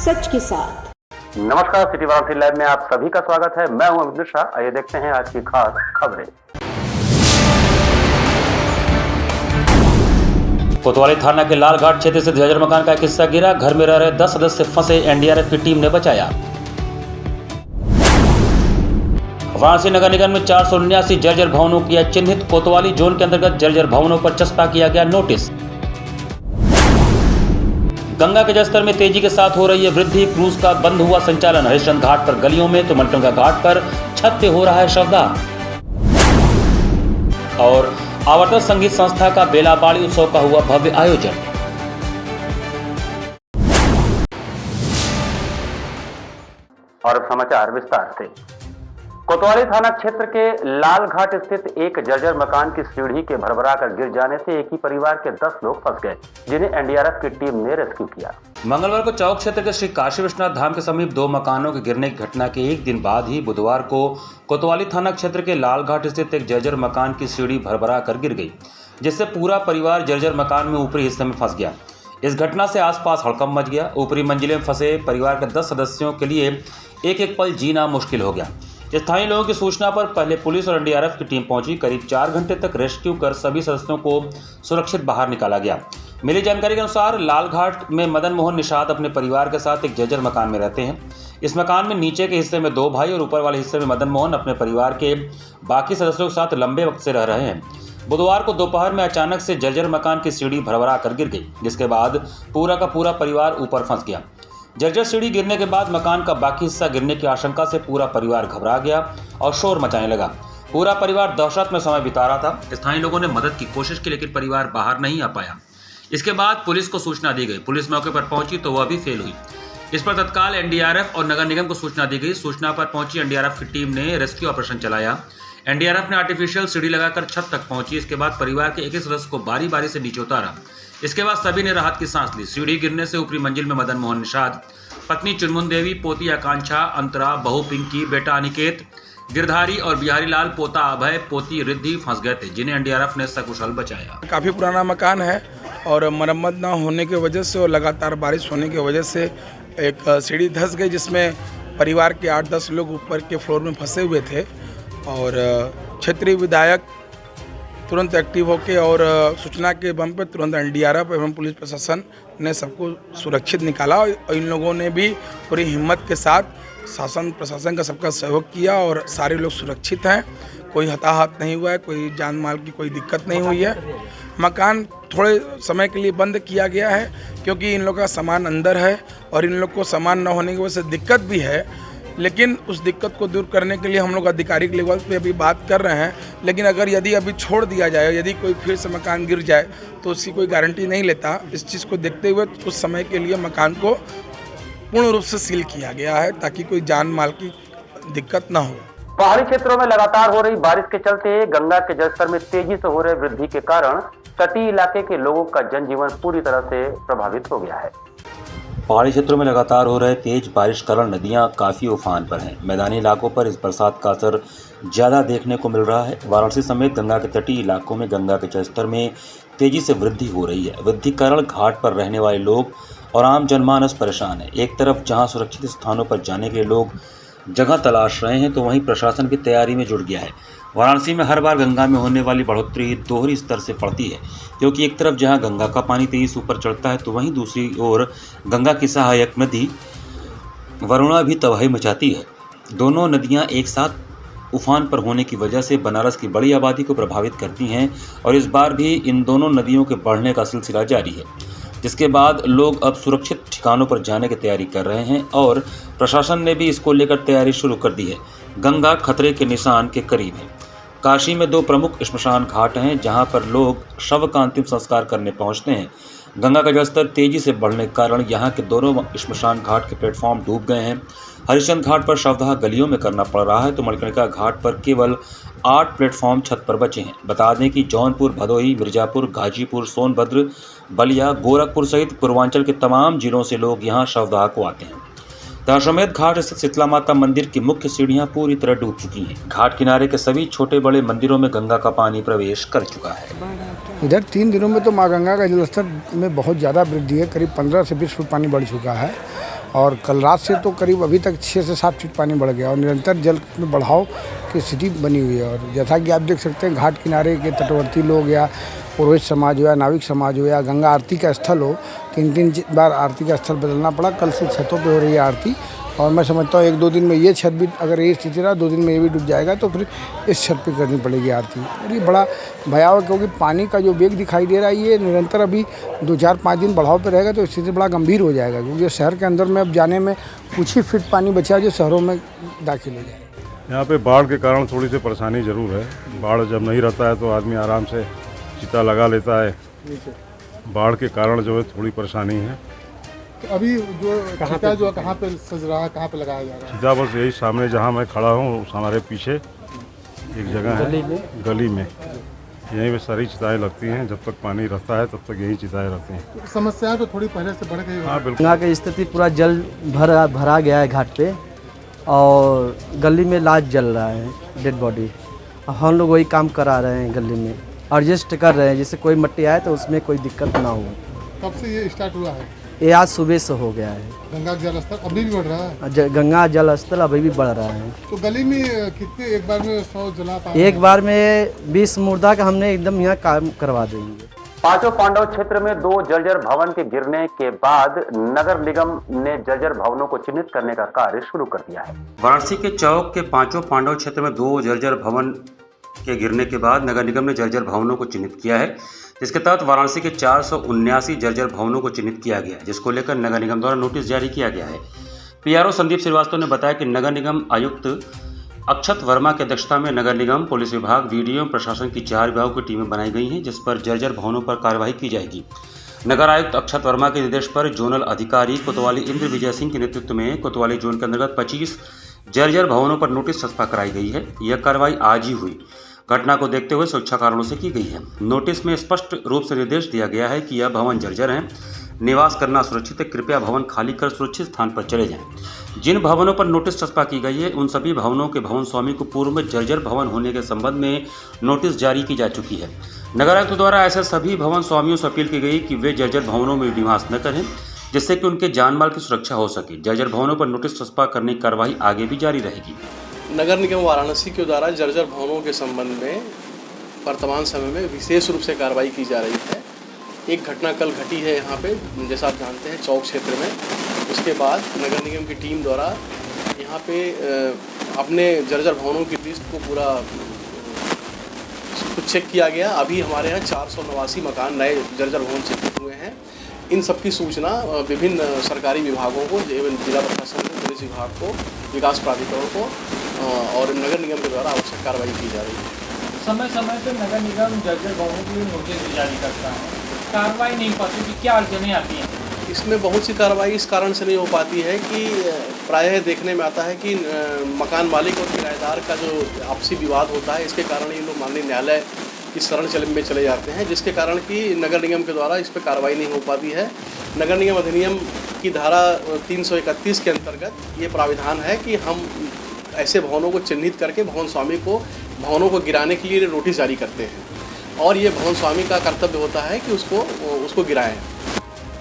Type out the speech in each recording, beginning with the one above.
सच के साथ। नमस्कार, सिटी वाराणसी लाइव में आप सभी का स्वागत है। मैं हूं अमित मिश्रा। आइए देखते हैं आज की खास खबरें। कोतवाली थाना के लालघाट क्षेत्र से जर्जर मकान का एक हिस्सा गिरा। घर में रह रहे 10 सदस्य फंसे, एनडीआरएफ की टीम ने बचाया। वाराणसी नगर निगम में 479 जर्जर भवनों किया चिन्हित। कोतवाली जोन के अंतर्गत जर्जर भवनों पर चस्पा किया गया नोटिस। गंगा के जलस्तर में तेजी के साथ हो रही है वृद्धि। क्रूज का बंद हुआ संचालन। हरिश्चंद्र घाट पर गलियों में तो मणिकर्णिका घाट पर छत पे हो रहा है शवदाह। और आवर्तन संगीत संस्था का बेलाबाड़ी उत्सव का हुआ भव्य आयोजन। और अब समाचार विस्तार से। कोतवाली थाना क्षेत्र के लालघाट स्थित एक जर्जर मकान की सीढ़ी के भरभराकर गिर जाने से एक ही परिवार के 10 लोग फंस गए, जिन्हें एनडीआरएफ की टीम ने रेस्क्यू किया। मंगलवार को चौक क्षेत्र के श्री काशी विश्वनाथ धाम के समीप 2 मकानों के गिरने की घटना के एक दिन बाद ही बुधवार को कोतवाली थाना क्षेत्र के लालघाट स्थित एक जर्जर मकान की सीढ़ी भरभरा कर गिर गई, जिससे पूरा परिवार जर्जर मकान में ऊपरी हिस्से में फंस गया। इस घटना से आसपास हड़कंप मच गया। ऊपरी मंजिले में फंसे परिवार के 10 सदस्यों के लिए एक एक पल जीना मुश्किल हो गया। स्थानीय लोगों की सूचना पर पहले पुलिस और एनडीआरएफ की टीम पहुंची। करीब 4 घंटे तक रेस्क्यू कर सभी सदस्यों को सुरक्षित बाहर निकाला गया। मिली जानकारी के अनुसार लालघाट में मदन मोहन निषाद अपने परिवार के साथ एक जर्जर मकान में रहते हैं। इस मकान में नीचे के हिस्से में 2 भाई और ऊपर वाले हिस्से में मदन मोहन अपने परिवार के बाकी सदस्यों के साथ लंबे वक्त से रह रहे हैं। बुधवार को दोपहर में अचानक से जर्जर मकान की सीढ़ी भरभरा कर गिर गई, जिसके बाद पूरा का पूरा परिवार ऊपर फंस गया। जर्जर सीढ़ी गिरने के बाद मकान का बाकी हिस्सा गिरने की आशंका से पूरा परिवार घबरा गया और शोर मचाने लगा। पूरा परिवार दहशत में समय बिता रहा था। स्थानीय लोगों ने मदद की कोशिश की, लेकिन परिवार बाहर नहीं आ पाया। इसके बाद पुलिस को सूचना दी गई। पुलिस मौके पर पहुंची तो वह भी फेल हुई। इस पर तत्काल एनडीआरएफ और नगर निगम को सूचना दी गई। सूचना पर पहुंची एनडीआरएफ की टीम ने रेस्क्यू ऑपरेशन चलाया। एनडीआरएफ ने आर्टिफिशियल सीढ़ी लगाकर छत तक पहुंची। इसके बाद परिवार के एक एक सदस्य को बारी बारी से नीचे उतारा। इसके बाद सभी ने राहत की सांस ली। सीढ़ी गिरने से ऊपरी मंजिल में मदन मोहन निषाद, पत्नी चुनमुन देवी, पोती आकांक्षा, अंतरा, बहू पिंकी, बेटा अनिकेत, गिरधारी और बिहारी लाल, पोता अभय, पोती रिद्धि फंस गए थे, जिन्हें एनडीआरएफ ने सकुशल बचाया। काफ़ी पुराना मकान है और मरम्मत न होने की वजह से और लगातार बारिश होने की वजह से एक सीढ़ी धंस गई, जिसमें परिवार के 8-10 लोग ऊपर के फ्लोर में फंसे हुए थे। और क्षेत्रीय विधायक तुरंत एक्टिव होकर और सूचना के बम पर तुरंत एनडीआरएफ एवं पुलिस प्रशासन ने सबको सुरक्षित निकाला। और इन लोगों ने भी पूरी हिम्मत के साथ शासन प्रशासन का सबका सहयोग किया और सारे लोग सुरक्षित हैं। कोई हताहत नहीं हुआ है, कोई जान माल की कोई दिक्कत नहीं हुई है। मकान थोड़े समय के लिए बंद किया गया है क्योंकि इन लोग का सामान अंदर है और इन लोग को सामान न होने की वजह से दिक्कत भी है। लेकिन उस दिक्कत को दूर करने के लिए हम लोग आधिकारिक लेवल पे अभी बात कर रहे हैं। लेकिन अगर यदि अभी छोड़ दिया जाए, यदि कोई फिर से मकान गिर जाए तो उसकी कोई गारंटी नहीं लेता। इस चीज़ को देखते हुए कुछ समय के लिए मकान को पूर्ण रूप से सील किया गया है ताकि कोई जान माल की दिक्कत न हो। पहाड़ी क्षेत्रों में लगातार हो रही बारिश के चलते गंगा के जलस्तर में तेजी से हो रही वृद्धि के कारण तटीय इलाके के लोगों का जनजीवन पूरी तरह से प्रभावित हो गया है। पहाड़ी क्षेत्रों में लगातार हो रहे तेज बारिश के कारण नदियां काफ़ी उफान पर हैं। मैदानी इलाकों पर इस बरसात का असर ज़्यादा देखने को मिल रहा है। वाराणसी समेत गंगा के तटीय इलाकों में गंगा के जलस्तर में तेजी से वृद्धि हो रही है। वृद्धि के कारण घाट पर रहने वाले लोग और आम जनमानस परेशान है। एक तरफ जहां सुरक्षित स्थानों पर जाने के लिए लोग जगह तलाश रहे हैं, तो वहीं प्रशासन भी तैयारी में जुट गया है। वाराणसी में हर बार गंगा में होने वाली बढ़ोतरी दोहरी स्तर से पड़ती है, क्योंकि एक तरफ जहां गंगा का पानी तेजी से ऊपर चढ़ता है, तो वहीं दूसरी ओर गंगा की सहायक नदी वरुणा भी तबाही मचाती है। दोनों नदियां एक साथ उफान पर होने की वजह से बनारस की बड़ी आबादी को प्रभावित करती हैं और इस बार भी इन दोनों नदियों के बढ़ने का सिलसिला जारी है, जिसके बाद लोग अब सुरक्षित ठिकानों पर जाने की तैयारी कर रहे हैं और प्रशासन ने भी इसको लेकर तैयारी शुरू कर दी है। गंगा खतरे के निशान के करीब है। काशी में 2 प्रमुख श्मशान घाट हैं, जहां पर लोग शव का अंतिम संस्कार करने पहुंचते हैं। गंगा का जलस्तर तेजी से बढ़ने के कारण यहां के दोनों श्मशान घाट के प्लेटफॉर्म डूब गए हैं। हरिश्चंद्र घाट पर शवदाह गलियों में करना पड़ रहा है, तो मणिकर्णिका घाट पर केवल 8 प्लेटफॉर्म छत पर बचे हैं। बता दें कि जौनपुर, भदोही, मिर्जापुर, गाजीपुर, सोनभद्र, बलिया, गोरखपुर सहित पूर्वांचल के तमाम जिलों से लोग यहां शवदाह को आते हैं। दशाश्वमेध घाट स्थित शीतला माता मंदिर की मुख्य सीढ़ियां पूरी तरह डूब चुकी हैं। घाट किनारे के सभी छोटे बड़े मंदिरों में गंगा का पानी प्रवेश कर चुका है। इधर 3 दिनों में तो माँ गंगा का जलस्तर में बहुत ज़्यादा वृद्धि है। करीब 15 से 20 फुट पानी बढ़ चुका है और कल रात से तो करीब अभी तक 6 से 7 फीट पानी बढ़ गया और निरंतर जल में बढ़ाव की स्थिति बनी हुई है। और जैसा कि आप देख सकते हैं, घाट किनारे के तटवर्ती लोग या पुरोहित समाज हो या नाविक समाज हो या गंगा आरती का स्थल हो, 3-3 बार आरती का स्थल बदलना पड़ा। कल से छतों पे हो रही है आरती और मैं समझता हूँ 1-2 दिन में ये छत भी, अगर ये स्थिति रहा 2 दिन में ये भी डूब जाएगा तो फिर इस छत पे करनी पड़ेगी आरती। और ये बड़ा भयावह, क्योंकि पानी का जो वेग दिखाई दे रहा है ये निरंतर अभी 2-4-5 दिन बढ़ाव पे रहेगा तो स्थिति बड़ा गंभीर हो जाएगा, क्योंकि शहर के अंदर में अब जाने में कुछ ही फीट पानी बचा है जो शहरों में दाखिल हो जाएगा। यहाँ पे बाढ़ के कारण थोड़ी सी परेशानी ज़रूर है। बाढ़ जब नहीं रहता है तो आदमी आराम से चिता लगा लेता है। बाढ़ के कारण जो है थोड़ी परेशानी है। तो अभी जो चिता जो कहाँ पे सज रहा है, कहाँ पे लगाया जा रहा है? चिता बस यही सामने जहाँ मैं खड़ा हूँ, हमारे पीछे एक जगह है गली में, यहीं पे सारी चिताएँ लगती हैं। जब तक पानी रहता है तब तक यही चिताएँ रहती हैं। तो समस्या तो थोड़ी पहले से बढ़ गई। हाँ बिल्कुल। गंगा की स्थिति पूरा जल भरा गया है घाट पे और गली में लाश जल रहा है, डेड बॉडी। हम लोग वही काम करा रहे हैं, गली में एडजस्ट कर रहे हैं, जिससे कोई मट्टी आए तो उसमें कोई दिक्कत ना हो। कब से ये स्टार्ट हुआ है? ये आज सुबह से हो गया है। गंगा जल स्तर अभी भी बढ़ रहा है? गंगा जल स्तर अभी भी बढ़ रहा है। तो गली में कितने एक बार में 100 जला पा? एक बार में 20 मुर्दा का हमने एकदम यहाँ काम करवा देंगे। पांचों पांडव क्षेत्र में 2 जर्जर भवन के गिरने के बाद नगर निगम ने जर्जर भवनों को चिन्हित करने का कार्य शुरू कर दिया है। वाराणसी के चौक के पांचों पांडव क्षेत्र में 2 जर्जर भवन के गिरने के बाद नगर निगम ने जर्जर भवनों को चिन्हित किया है। इसके तहत वाराणसी के 479 जर्जर भवनों को चिन्हित किया गया है, जिसको लेकर नगर निगम द्वारा नोटिस जारी किया गया है। पीआरओ संदीप श्रीवास्तव ने बताया कि नगर निगम आयुक्त अक्षत वर्मा की अध्यक्षता में नगर निगम, पुलिस विभाग, वीडियो प्रशासन की 4 विभागों की टीमें बनाई गई हैं, जिस पर जर्जर भवनों पर कार्रवाई की जाएगी। नगर आयुक्त अक्षत वर्मा के निर्देश पर जोनल अधिकारी कोतवाली इंद्र विजय सिंह के नेतृत्व में कोतवाली जोन के अंतर्गत 25 जर्जर भवनों पर नोटिस चस्पा कराई गई है। यह कार्रवाई आज ही हुई। घटना को देखते हुए सुरक्षा कारणों से की गई है। नोटिस में स्पष्ट रूप से निर्देश दिया गया है कि यह भवन जर्जर हैं, निवास करना सुरक्षित है, कृपया भवन खाली कर सुरक्षित स्थान पर चले जाएं। जिन भवनों पर नोटिस चस्पा की गई है उन सभी भवनों के भवन स्वामी को पूर्व में जर्जर भवन होने के संबंध में नोटिस जारी की जा चुकी है। नगर आयुक्त द्वारा ऐसे सभी भवन स्वामियों से अपील की गई कि वे जर्जर भवनों में निवास न करें, जिससे कि उनके जान माल की सुरक्षा हो सके। जर्जर भवनों पर नोटिस चस्पा करने की कार्रवाई आगे भी जारी रहेगी। नगर निगम वाराणसी के द्वारा जर्जर भवनों के संबंध में वर्तमान समय में विशेष रूप से कार्रवाई की जा रही है। एक घटना कल घटी है यहाँ पे, जैसा आप जानते हैं, चौक क्षेत्र में। उसके बाद नगर निगम की टीम द्वारा यहाँ पे अपने जर्जर भवनों की लिस्ट को पूरा कुछ चेक किया गया। अभी हमारे यहाँ 489 मकान नए जर्जर भवन चिन्हित हुए हैं। इन सब की सूचना विभिन्न सरकारी विभागों को, जिला प्रशासन को, पुलिस विभाग को, विकास प्राधिकरण को और नगर निगम के द्वारा आवश्यक कार्रवाई की जा रही है। समय समय पर नगर निगम जर्जर भवनों के लिए नोटिस जारी करता है, कार्रवाई नहीं पाती कि क्या अड़चनें आती हैं? इसमें बहुत सी कार्रवाई इस कारण से नहीं हो पाती है कि प्रायः देखने में आता है कि मकान मालिक और किराएदार का जो आपसी विवाद होता है, इसके कारण ये लोग माननीय न्यायालय की शरण में चले जाते हैं, जिसके कारण कि नगर निगम के द्वारा इस पर कार्रवाई नहीं हो पाती है। नगर निगम अधिनियम की धारा 331 के अंतर्गत ये प्राविधान है कि हम ऐसे भवनों को चिन्हित करके भवन स्वामी को भवनों को गिराने के लिए नोटिस जारी करते हैं और ये भवन स्वामी का कर्तव्य होता है कि उसको गिराएं।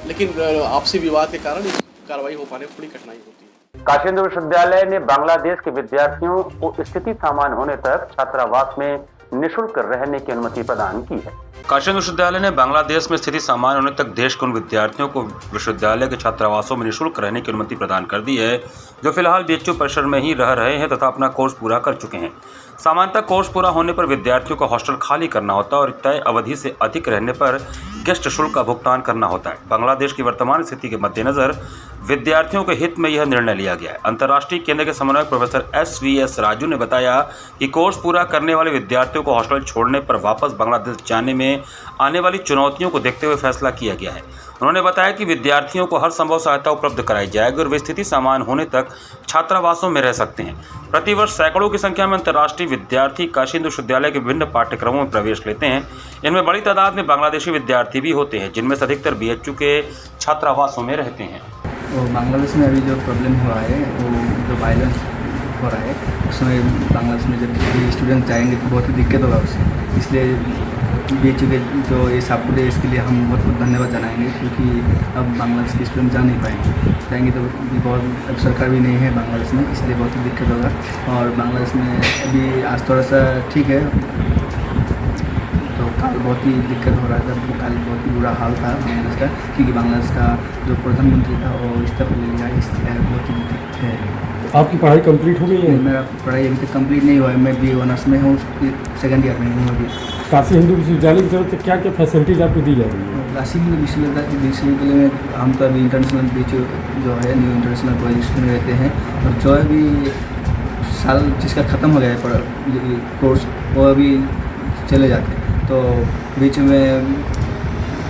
लेकिन आपसी विवाद के कारण इस कार्रवाई हो पाने में थोड़ी कठिनाई होती है। काशी हिंदू विश्वविद्यालय ने बांग्लादेश के विद्यार्थियों को स्थिति सामान्य होने तक छात्रावास में निःशुल्क रहने की अनुमति प्रदान की है। काशी हिंदू विश्वविद्यालय ने बांग्लादेश में स्थिति सामान्य होने तक देश के उन विद्यार्थियों को विश्वविद्यालय के छात्रावासों में निःशुल्क रहने की अनुमति प्रदान कर दी है जो फिलहाल बीएचयू परिसर में ही रह रहे हैं तथा अपना कोर्स पूरा कर चुके हैं। सामान्यतः कोर्स पूरा होने पर विद्यार्थियों को हॉस्टल खाली करना होता है और तय अवधि से अधिक रहने पर गेस्ट शुल्क का भुगतान करना होता है। बांग्लादेश की वर्तमान स्थिति के मद्देनजर विद्यार्थियों के हित में यह निर्णय लिया गया है। अंतर्राष्ट्रीय केंद्र के समन्वयक प्रोफेसर एसवीएस राजू ने बताया कि कोर्स पूरा करने वाले विद्यार्थियों को हॉस्टल छोड़ने पर वापस बांग्लादेश जाने में आने वाली चुनौतियों को देखते हुए फैसला किया गया है। उन्होंने बताया कि विद्यार्थियों को हर संभव सहायता उपलब्ध कराई जाएगी और वे स्थिति सामान्य होने तक छात्रावासों में रह सकते हैं। प्रतिवर्ष सैकड़ों की संख्या में अंतर्राष्ट्रीय विद्यार्थी काशी हिंदू विश्वविद्यालय के विभिन्न पाठ्यक्रमों में प्रवेश लेते हैं। इनमें बड़ी तादाद में बांग्लादेशी विद्यार्थी भी होते हैं, जिनमें से अधिकतर बीएचयू के छात्रावासों में रहते हैं। बांग्लादेश में अभी जो प्रॉब्लम हुआ है, वो जो वायलेंस हो रहा है, उस समय बांग्लादेश में जब स्टूडेंट जाएंगे तो बहुत ही दिक्कत होगा उससे, इसलिए बीच में जो ये सापुट है इसके लिए हम बहुत बहुत धन्यवाद जनाएंगे, क्योंकि अब बांग्लादेश के स्टूडेंट जा नहीं पाएंगे, जाएंगे तो बहुत अब सरकार भी नहीं है बांग्लादेश में, इसलिए बहुत ही दिक्कत होगा। और बांग्लादेश में अभी आज थोड़ा सा ठीक है, तो कल बहुत ही दिक्कत हो रहा था, कल बहुत ही बुरा हाल था बांग्लादेश का, क्योंकि बांग्लादेश का जो प्रधानमंत्री था वो इस्तीफा ले लिया, इसलिए बहुत ही दिक्कत है। आपकी पढ़ाई कंप्लीट हो गई है? मेरा पढ़ाई अभी तक कंप्लीट नहीं हुआ है, मैं बी ऑनर्स में हूँ, सेकंड ईयर में हूँ अभी। काशी हिंदू विश्वविद्यालय की तरफ से क्या क्या फैसिलिटीज़ आपको दी जा रही है? काशी हिंदू विश्वविद्यालय में हम तो अभी इंटरनेशनल बीच जो है न्यू इंटरनेशनल प्रोजेक्ट में रहते हैं, और जो अभी साल जिसका ख़त्म हो गया है कोर्स वो अभी चले जाते हैं, तो बीच में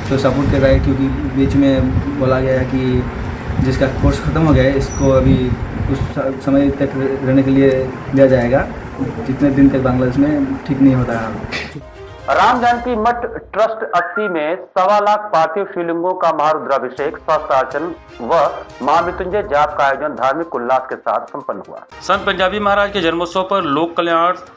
तो सपोर्ट कर रहा है, क्योंकि बीच में बोला गया है कि जिसका कोर्स ख़त्म हो गया है इसको अभी कुछ समय तक रहने के लिए दिया जाएगा, जितने दिन तक बांग्लादेश में ठीक नहीं होता है। राम जानकी मठ ट्रस्ट 80 में 1.25 लाख पार्थिव शिवलिंगों का महारुद्राभिषेक, सहस्त्रार्चन व महामृत्युंजय जाप का आयोजन धार्मिक उल्लास के साथ संपन्न हुआ। संत पंजाबी महाराज के जन्मोत्सव पर लोक कल्याणार्थ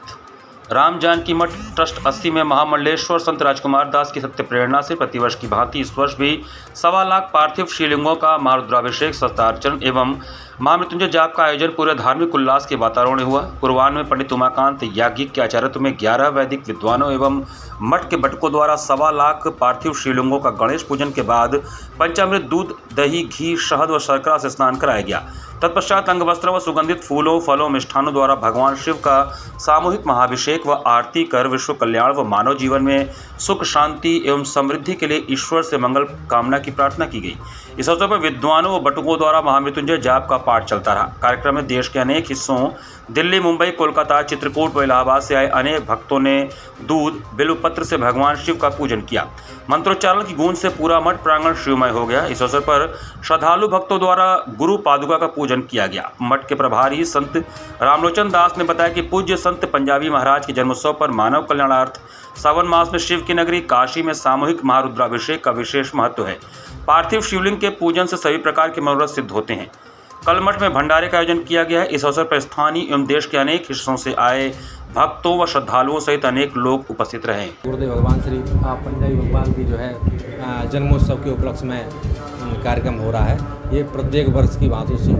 राम जानकी मठ ट्रस्ट 80 में महामंडलेश्वर संत राजकुमार दास की सत्य प्रेरणा से प्रतिवर्ष की भांति इस वर्ष भी 1.25 लाख पार्थिव शिवलिंगों का महारुद्राभिषेक, सहस्त्रार्चन एवं महामृत्युंजय जाप का आयोजन पूरे धार्मिक उल्लास के वातावरण में हुआ। पूर्वाह्न में पंडित उमाकांत याज्ञिक के आचार्यत्व में 11 वैदिक विद्वानों एवं मठ के बटकों द्वारा 1.25 लाख पार्थिव शिवलिंगों का गणेश पूजन के बाद पंचामृत, दूध, दही, घी, शहद व शर्करा से स्नान कराया गया। तत्पश्चात अंगवस्त्र व सुगंधित फूलों, फलों, मिष्ठानों द्वारा भगवान शिव का सामूहिक महाभिषेक व आरती कर विश्व कल्याण व मानव जीवन में सुख, शांति एवं समृद्धि के लिए ईश्वर से मंगल कामना की प्रार्थना की गई। इस अवसर पर विद्वानों व बटुकों द्वारा महामृत्युंजय जाप का पाठ चलता रहा। कार्यक्रम में देश के अनेक हिस्सों दिल्ली, मुंबई, कोलकाता, चित्रकूट व इलाहाबाद से आए अनेक भक्तों ने दूध, बिल्वपत्र से भगवान शिव का पूजन किया। मंत्रोच्चारण की गूंज से पूरा मठ प्रांगण शिवमय हो गया। इस अवसर पर श्रद्धालु भक्तों द्वारा गुरु पादुका का पूजन किया गया। मठ के प्रभारी संत रामलोचन दास ने बताया कि पूज्य संत पंजाबी महाराज के जन्मोत्सव पर मानव कल्याणार्थ सावन मास में शिव की नगरी काशी में सामूहिक महारुद्राभिषेक का विशेष महत्व है। पार्थिव शिवलिंग के पूजन से सभी प्रकार के मनोरथ सिद्ध होते हैं। कल मठ में भंडारे का आयोजन किया गया है। इस अवसर पर स्थानीय एवं देश के अनेक हिस्सों से आए भक्तों व श्रद्धालुओं सहित अनेक लोग उपस्थित रहे। गुरुदेव भगवान श्री पंजाबी भगवान की जो है जन्मोत्सव के उपलक्ष्य में कार्यक्रम हो रहा है। ये प्रत्येक वर्ष की भांति से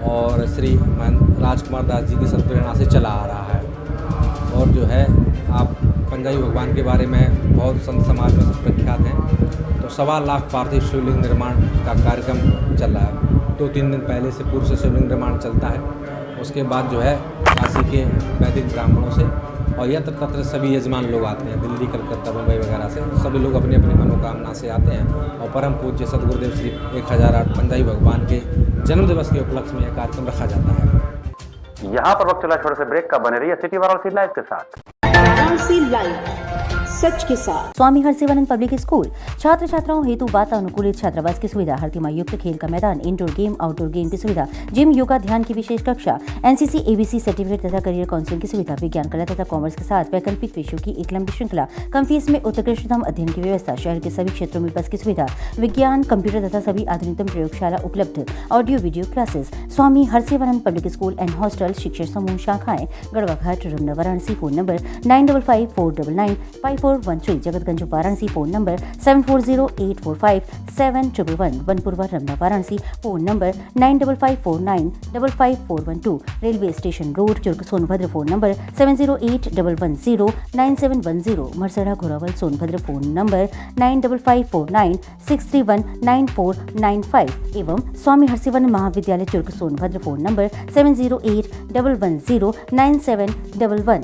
और श्री राजकुमार दास जी की सत्प्रेरणा से चला आ रहा है। और जो है आप पंजाबी भगवान के बारे में बहुत संत समाज में प्रख्यात हैं। तो 1.25 लाख पार्थिव शिवलिंग निर्माण का कार्यक्रम चल रहा है। 2-3 दिन पहले से पूर्व से शिवलिंग निर्माण चलता है। उसके बाद जो है काशी के वैदिक ब्राह्मणों से और यत्र तत्र सभी यजमान लोग आते हैं, दिल्ली, कलकत्ता, मुंबई वगैरह से सभी लोग अपनी अपनी मनोकामना से आते हैं। और परम पूज्य सदगुरुदेव श्री 1008 पंजाबी भगवान के जन्मदिवस के उपलक्ष्य में यह कार्यक्रम रखा जाता है। यहाँ पर वक्त चला छोटे से ब्रेक का। बने रहिए सिटी वाराणसी लाइव के साथ। वाराणसी लाइव, सच के साथ। स्वामी हरसिवानंद पब्लिक स्कूल छात्र छात्राओं हेतु वातानुकूलित छात्रावास की सुविधा, हर तिमाही युक्त खेल का मैदान, इंडोर गेम, आउटडोर गेम की सुविधा, जिम, योगा, ध्यान की विशेष कक्षा, एनसीसी, एबीसी सर्टिफिकेट तथा करियर काउंसलिंग की सुविधा, विज्ञान, कला तथा कॉमर्स के साथ वैकल्पिक विषयों की एक लंबी श्रृंखला, कम फीस में उत्कृष्टतम अध्ययन की व्यवस्था, शहर के सभी क्षेत्रों में बस की सुविधा, विज्ञान, कंप्यूटर तथा सभी आधुनिकतम प्रयोगशाला उपलब्ध, audio video classes. Swami Harsivanand public school and hostel, शिक्षण समूह, शाखाएं Garhwa Ghat, Ramna, Varanasi. Phone number 9554995413, Jagatganj Varanasi. Phone number 7408457111, Banpurwa, Ramna, Varanasi. Phone number 9554955412, railway station road, Churk, Sonbhadra. Phone number 7081109710, Marsara, Ghorawal, Sonbhadra. Phone number 954963199495 एवं स्वामी हरसिवानंद महाविद्यालय, Churk, Sonbhadra. Phone number 7081109711।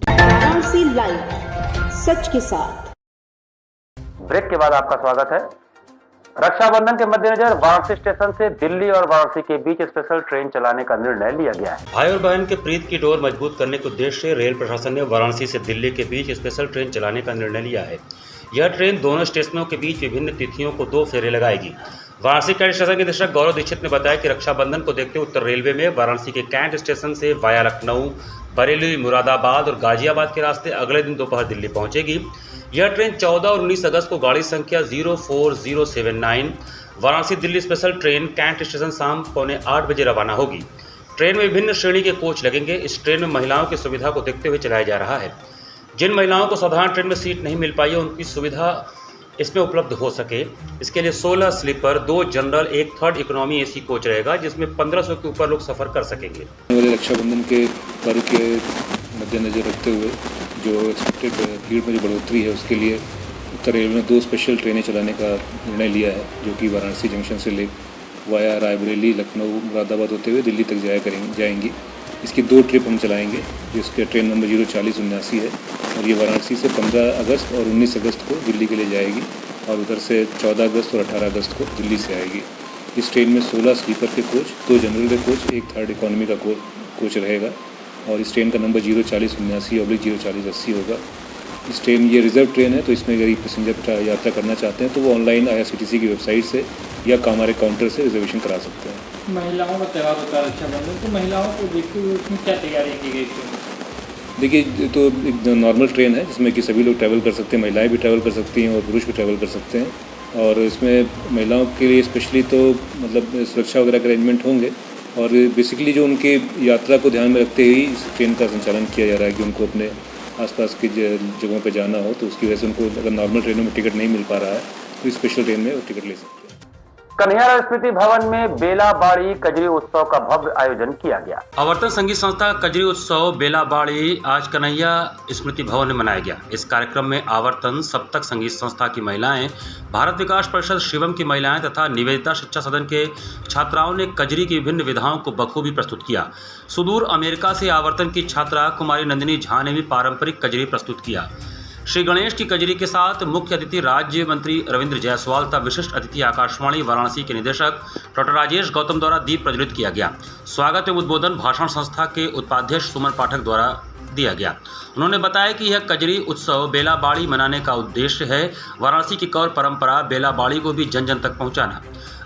Varanasi live, सच के साथ। ब्रेक के बाद आपका स्वागत है। रक्षाबंधन के मद्देनजर वाराणसी स्टेशन से दिल्ली और वाराणसी के बीच स्पेशल ट्रेन चलाने का निर्णय लिया गया है। भाई और बहन के प्रीत की डोर मजबूत करने के उद्देश्य से रेल प्रशासन ने वाराणसी से दिल्ली के बीच स्पेशल ट्रेन चलाने का निर्णय लिया है। यह ट्रेन दोनों स्टेशनों के बीच विभिन्न तिथियों को 2 फेरे लगाएगी। वाराणसी कैंट स्टेशन के निदेशक गौरव दीक्षित ने बताया कि रक्षाबंधन को देखते हुए उत्तर रेलवे में वाराणसी के कैंट स्टेशन से वाया लखनऊ, बरेली, मुरादाबाद और गाजियाबाद के रास्ते अगले दिन दोपहर दिल्ली पहुंचेगी। यह ट्रेन 14 और 19 अगस्त को गाड़ी संख्या 04079 Varanasi Delhi special train cantt station शाम 7:45 बजे रवाना होगी। ट्रेन में विभिन्न श्रेणी के कोच लगेंगे। इस ट्रेन में महिलाओं की सुविधा को देखते हुए चलाया जा रहा है। जिन महिलाओं को साधारण ट्रेन में सीट नहीं मिल पाई है उनकी सुविधा इसमें उपलब्ध हो सके, इसके लिए 16 sleeper, 2 general, 1 third economy AC coach रहेगा, जिसमें 1500 के ऊपर लोग सफ़र कर सकेंगे। रक्षाबंधन के पर्व के मद्देनजर रखते हुए जो एक्सपेक्टेड भीड़ में जो बढ़ोतरी है उसके लिए उत्तर रेलवे ने 2 स्पेशल ट्रेनें चलाने का निर्णय लिया है, जो कि वाराणसी जंक्शन से ले वाया रायबरेली, लखनऊ, मुरादाबाद होते हुए दिल्ली तक जाएंगी। इसकी 2 ट्रिप हम चलाएंगे, जिसके ट्रेन नंबर 04079 है और ये वाराणसी से 15 अगस्त और 19 अगस्त को दिल्ली के लिए जाएगी और उधर से 14 अगस्त और 18 अगस्त को दिल्ली से आएगी। इस ट्रेन में 16 स्लीपर के कोच, 2 जनरल के कोच, 1 थर्ड इकोनॉमी का कोच रहेगा और इस ट्रेन का नंबर 04079/04080 होगा। इस ट्रेन ये रिजर्व ट्रेन है, तो इसमें गरीब पैसेंजर यात्रा करना चाहते हैं तो वो ऑनलाइन IRCTC की वेबसाइट से या कामारे काउंटर से रिजर्वेशन करा सकते हैं। महिलाओं का त्यौहार होता है रक्षाबंधन, तो महिलाओं को देखते हुए उसमें क्या तैयारी की गई थी? देखिए, तो एक नॉर्मल ट्रेन है जिसमें कि सभी लोग ट्रैवल कर सकते हैं, महिलाएं भी ट्रैवल कर सकती हैं और पुरुष भी ट्रैवल कर सकते हैं और इसमें महिलाओं के लिए स्पेशली तो मतलब सुरक्षा वगैरह के अरेंजमेंट होंगे और बेसिकली जो उनके यात्रा को ध्यान में रखते हुए इस ट्रेन का संचालन किया जा रहा है कि उनको अपने आसपास की जगहों पर जाना हो, तो उसकी वजह से उनको अगर नॉर्मल ट्रेनों में टिकट नहीं मिल पा रहा है तो स्पेशल ट्रेन में वो टिकट ले सकते हैं। कन्हैया स्मृति भवन में बेलाबाड़ी कजरी उत्सव का भव्य आयोजन किया गया। आवर्तन संगीत संस्था कजरी उत्सव बेलाबाड़ी आज कन्हैया स्मृति भवन में मनाया गया। इस कार्यक्रम में आवर्तन सप्तक संगीत संस्था की महिलाएं, भारत विकास परिषद शिवम की महिलाएं तथा निवेदिता शिक्षा सदन के छात्राओं ने कजरी की विभिन्न विधाओं को बखूबी प्रस्तुत किया। सुदूर अमेरिका से आवर्तन की छात्रा कुमारी नंदिनी झा ने भी पारंपरिक कजरी प्रस्तुत किया। श्री गणेश की कजरी के साथ मुख्य अतिथि राज्य मंत्री रविंद्र जायसवाल तथा विशिष्ट अतिथि आकाशवाणी वाराणसी के निदेशक डॉक्टर राजेश गौतम द्वारा दीप प्रज्वलित किया गया। स्वागत एवं उद्बोधन भाषण संस्था के उपाध्यक्ष सुमन पाठक द्वारा दिया गया। उन्होंने बताया कि यह कजरी उत्सव बेलाबाड़ी मनाने का उद्देश्य है वाराणसी की कौर परंपरा बेलाबाड़ी को भी जन जन तक पहुंचाना।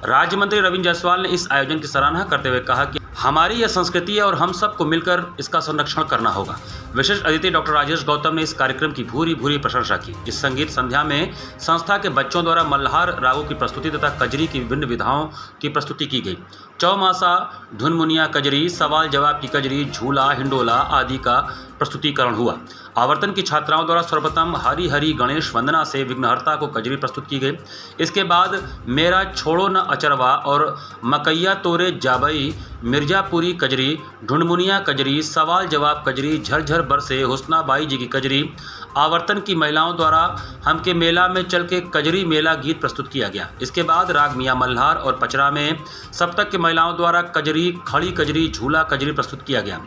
राज्य मंत्री रविंद्र जायसवाल ने इस आयोजन की सराहना करते हुए कहा कि हमारी यह संस्कृति है और हम सबको मिलकर इसका संरक्षण करना होगा। विशिष्ट अतिथि डॉक्टर राजेश गौतम ने इस कार्यक्रम की भूरी भूरी प्रशंसा की। इस संगीत संध्या में संस्था के बच्चों द्वारा मल्हार रागों की प्रस्तुति तथा कजरी की विभिन्न विधाओं की प्रस्तुति की गई। चौमासा, धुनमुनिया कजरी, सवाल जवाब की कजरी, झूला, हिंडोला आदि का प्रस्तुतिकरण हुआ। आवर्तन की छात्राओं द्वारा सर्वप्रथम हरि हरि गणेश वंदना से विघ्नहर्ता को कजरी प्रस्तुत की गई। इसके बाद मेरा छोड़ो न अचरवा और मकैया तोरे जाबई, मिर्जापुरी कजरी, ढूंढमुनिया कजरी, सवाल जवाब कजरी, झरझर बरसे हुस्नाबाई जी की कजरी, आवर्तन की महिलाओं द्वारा हमके मेला में चल के कजरी मेला गीत प्रस्तुत किया गया। इसके बाद राग मियाँ मल्हार और पचरा में सप्तक की महिलाओं द्वारा कजरी, खड़ी कजरी, झूला कजरी प्रस्तुत किया गया।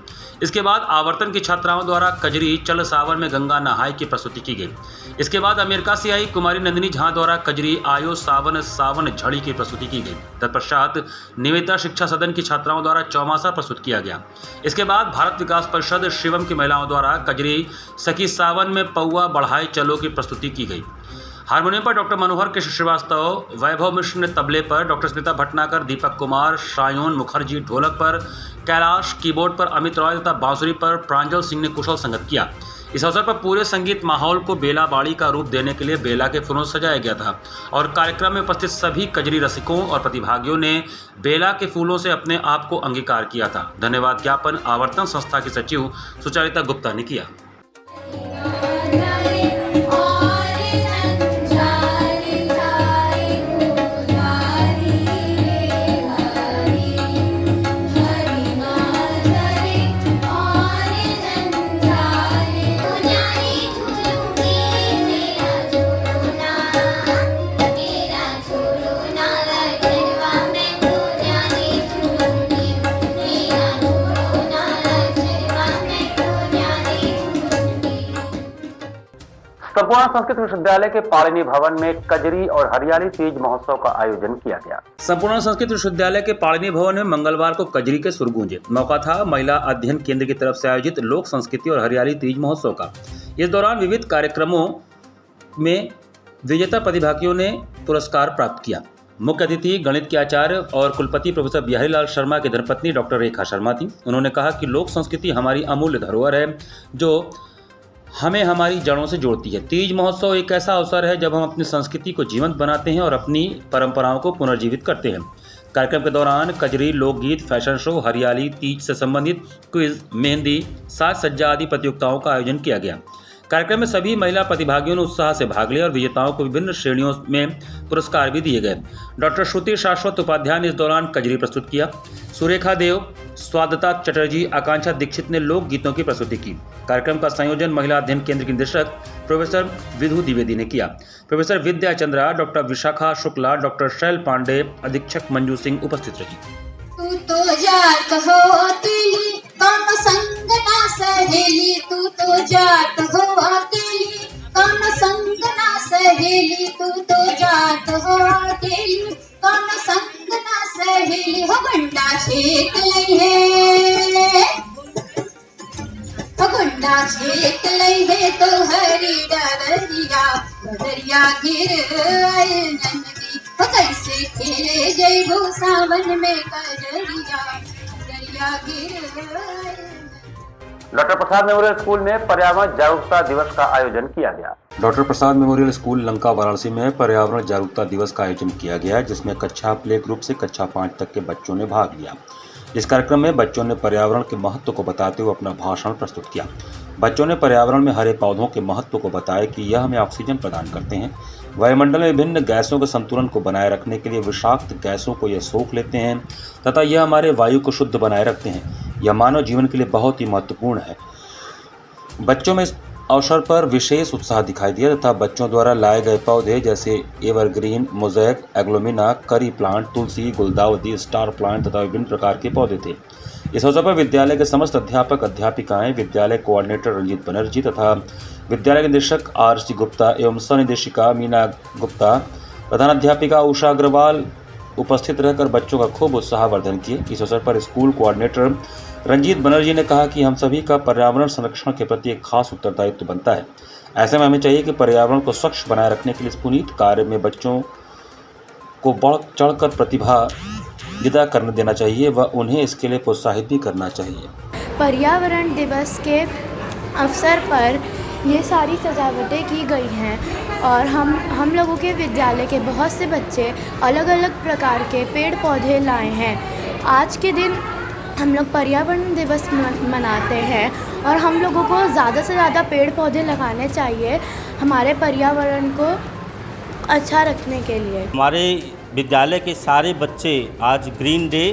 इसके बाद आवर्तन की छात्राओं द्वारा कजरी चल सावन में गंगा नहाय की प्रस्तुति की गई। इसके बाद अमेरिका से आई कुमारी नंदिनी झा द्वारा कजरी आयो सावन सावन झड़ी की प्रस्तुति की गई। तत्पश्चात निवेदिता शिक्षा सदन की छात्राओं द्वारा चौमासा प्रस्तुत किया गया। इसके बाद भारत विकास परिषद शिवम की महिलाओं द्वारा कजरी सखी सावन में पौआ बढ़ाए चलो की प्रस्तुति की गई। हारमोनियम पर डॉक्टर मनोहर कृष्ण श्रीवास्तव, वैभव मिश्र ने तबले पर, डॉक्टर स्मिता भटनागर, दीपक कुमार, शायोन मुखर्जी मुखर्जी पर, कैलाश कीबोर्ड पर, अमित रॉय तथा बांसुरी पर प्रांजल सिंह ने कुशल संगत किया। इस अवसर पर पूरे संगीत माहौल को बेलाबाड़ी का रूप देने के लिए बेला के फूलों से सजाया गया था और कार्यक्रम में उपस्थित सभी कजरी रसिकों और प्रतिभागियों ने बेला के फूलों से अपने आप को अंगीकार किया था। धन्यवाद ज्ञापन आवर्तन संस्था की सचिव सुचारिता गुप्ता ने किया। संपूर्ण संस्कृत विश्वविद्यालय के पाणिनि भवन में कजरी और हरियाली तीज महोत्सव का आयोजन किया गया। संपूर्ण संस्कृत विश्वविद्यालय के पाणिनि भवन में मंगलवार को कजरी के सुर गूंजे। मौका था महिला अध्ययन केंद्र की तरफ से आयोजित लोक संस्कृति और हरियाली तीज महोत्सव का। इस दौरान विविध कार्यक्रमों में विजेता प्रतिभागियों ने पुरस्कार प्राप्त किया। मुख्य अतिथि गणित के आचार्य और कुलपति प्रोफेसर बिहारी लाल शर्मा की धर्मपत्नी डॉक्टर रेखा शर्मा थी। उन्होंने कहा कि लोक संस्कृति हमारी अमूल्य धरोहर है जो हमें हमारी जड़ों से जोड़ती है। तीज महोत्सव एक ऐसा अवसर है जब हम अपनी संस्कृति को जीवंत बनाते हैं और अपनी परंपराओं को पुनर्जीवित करते हैं। कार्यक्रम के दौरान कजरी, लोकगीत, फैशन शो, हरियाली, तीज से संबंधित क्विज, मेहंदी, साज सज्जा आदि प्रतियोगिताओं का आयोजन किया गया। कार्यक्रम में सभी महिला प्रतिभागियों ने उत्साह से भाग लिया और विजेताओं को विभिन्न श्रेणियों में पुरस्कार भी दिए गए। डॉक्टर श्रुति शाश्वत उपाध्याय ने इस दौरान कजरी प्रस्तुत किया। सुरेखा देव, स्वागता चटर्जी, आकांक्षा दीक्षित ने लोक गीतों की प्रस्तुति की। कार्यक्रम का संयोजन महिला अध्ययन केंद्र की निदेशक प्रोफेसर विधु द्विवेदी ने किया। प्रोफेसर विद्या चंद्रा, डॉक्टर विशाखा शुक्ला, डॉक्टर शैल पांडे, अधीक्षक मंजू सिंह उपस्थित रही। तू तो जात हो अकेली, कौन संग ना सहेली, तू तो जात हो अकेली, कौन संग ना सहेली, तू तो जात हो अकेली, कौन संग ना सहेली, हो गुंडा छेक लई है, हो गुंडा छेक लई है, तो हरी डगरिया डगरिया गिर आए नंदी, हो कैसे खेले जयबू सावन में कजरिया डगरिया गिर आए। डॉक्टर प्रसाद मेमोरियल स्कूल में पर्यावरण जागरूकता दिवस का आयोजन किया गया। डॉक्टर प्रसाद मेमोरियल स्कूल लंका वाराणसी में पर्यावरण जागरूकता दिवस का आयोजन किया गया, जिसमें कक्षा प्ले ग्रुप से कक्षा 5 तक के बच्चों ने भाग लिया। इस कार्यक्रम में बच्चों ने पर्यावरण के महत्व को बताते हुए अपना भाषण प्रस्तुत किया। बच्चों ने पर्यावरण में हरे पौधों के महत्व को बताया कि यह हमें ऑक्सीजन प्रदान करते हैं, वायुमंडल में विभिन्न गैसों के संतुलन को बनाए रखने के लिए विषाक्त गैसों को यह सोख लेते हैं तथा यह हमारे वायु को शुद्ध बनाए रखते हैं। यह मानव जीवन के लिए बहुत ही महत्वपूर्ण है। बच्चों में इस अवसर पर विशेष उत्साह दिखाई दिया तथा बच्चों द्वारा लाए गए पौधे जैसे एवरग्रीन, मोज़ेक, एग्लोमिना, करी प्लांट, तुलसी, गुलदाउदी, स्टार प्लांट तथा विभिन्न प्रकार के पौधे थे। इस अवसर पर विद्यालय के समस्त अध्यापक अध्यापिकाएं, विद्यालय कोऑर्डिनेटर रंजीत बनर्जी तथा विद्यालय के निदेशक RC गुप्ता एवं सहनिदेशिका मीना गुप्ता, प्रधानाध्यापिका उषा अग्रवाल उपस्थित रहकर बच्चों का खूब उत्साहवर्धन किए। इस अवसर पर स्कूल कोऑर्डिनेटर रंजीत बनर्जी ने कहा कि हम सभी का पर्यावरण संरक्षण के प्रति एक खास उत्तरदायित्व बनता है। ऐसे में हमें चाहिए कि पर्यावरण को स्वच्छ बनाए रखने के लिए इस पुनीत कार्य में बच्चों को बढ़ चढ़कर प्रतिभागिता करने देना चाहिए व उन्हें इसके लिए प्रोत्साहित भी करना चाहिए। पर्यावरण दिवस के अवसर पर ये सारी सजावटें की गई हैं और हम लोगों के विद्यालय के बहुत से बच्चे अलग अलग प्रकार के पेड़ पौधे लाए हैं। आज के दिन हम लोग पर्यावरण दिवस मनाते हैं और हम लोगों को ज़्यादा से ज़्यादा पेड़ पौधे लगाने चाहिए हमारे पर्यावरण को अच्छा रखने के लिए। हमारे विद्यालय के सारे बच्चे आज ग्रीन डे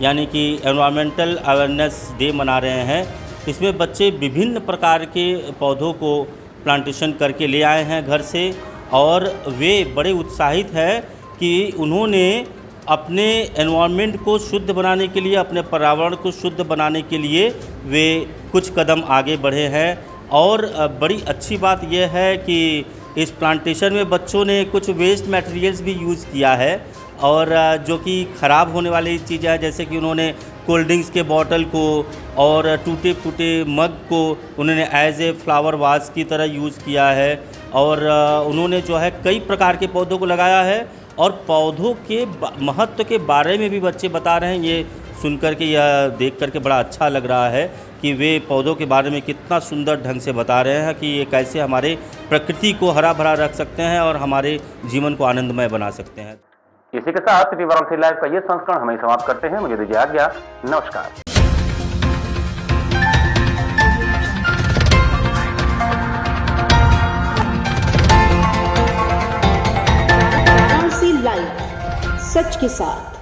यानी कि एनवायरमेंटल अवेयरनेस डे मना रहे हैं। इसमें बच्चे विभिन्न प्रकार के पौधों को प्लांटेशन करके ले आए हैं घर से और वे बड़े उत्साहित हैं कि उन्होंने अपने एनवायरनमेंट को शुद्ध बनाने के लिए, अपने पर्यावरण को शुद्ध बनाने के लिए वे कुछ कदम आगे बढ़े हैं। और बड़ी अच्छी बात यह है कि इस प्लांटेशन में बच्चों ने कुछ वेस्ट मटेरियल्स भी यूज़ किया है और जो कि ख़राब होने वाली चीज़ें हैं, जैसे कि उन्होंने कोल्ड ड्रिंक्स के बॉटल को और टूटे फूटे मग को उन्होंने एज ए फ्लावर वास की तरह यूज़ किया है। और उन्होंने जो है कई प्रकार के पौधों को लगाया है और पौधों के महत्व के बारे में भी बच्चे बता रहे हैं। ये सुनकर के, यह देख कर के बड़ा अच्छा लग रहा है कि वे पौधों के बारे में कितना सुंदर ढंग से बता रहे हैं कि ये कैसे हमारे प्रकृति को हरा भरा रख सकते हैं और हमारे जीवन को आनंदमय बना सकते हैं। इसी के साथ सिटी वाराणसी लाइव का ये संस्करण हमें समाप्त करते हैं। मुझे दीजिए आज्ञा। नमस्कार। लाइव सच के साथ।